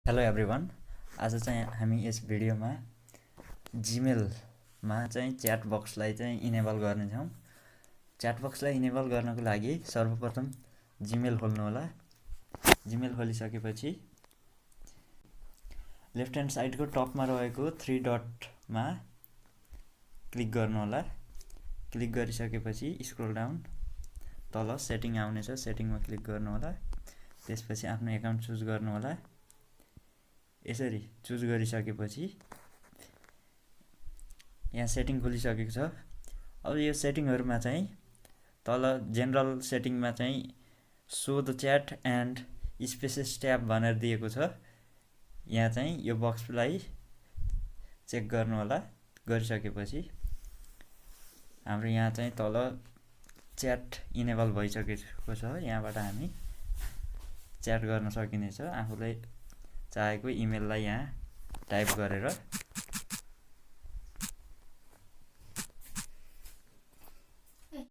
Hello everyone, आज चाहिँ हामी यस भिडियोमा जिमेलमा चाहिँ च्याट बक्सलाई चाहिँ इनेबल गर्नेछौँ। च्याट बक्सलाई इनेबल गर्नको लागि सर्वप्रथम जिमेल खोल्नु होला। जिमेल खोलिसकेपछि लेफ्ट ह्यान्ड साइडको टपमा रहेको 3 डटमा क्लिक गर्नु होला। क्लिक गरिसकेपछि स्क्रोल डाउन तल सेटिङ आउनेछ, सेटिङमा क्लिक गर्नु होला। त्यसपछि आफ्नो एकाउन्ट चुज गर्नु होला। यसरी चुज गरिसकेपछि यहाँ सेटिङ खुलिसकेको छ। अब यो सेटिङहरुमा चाहिँ तल जेनरल सेटिङमा चाहिँ show the chat and spaces tab भनेर दिएको छ। यहाँ चाहिँ यो बक्सलाई चेक गर्नु होला। गरिसकेपछि हाम्रो यहाँ चाहिँ तल च्याट इनेबल भइसकेको छ। यहाँबाट हामी च्याट गर्न सकिनेछ। आफूले चाहेको इमेललाई यहाँ टाइप गरेर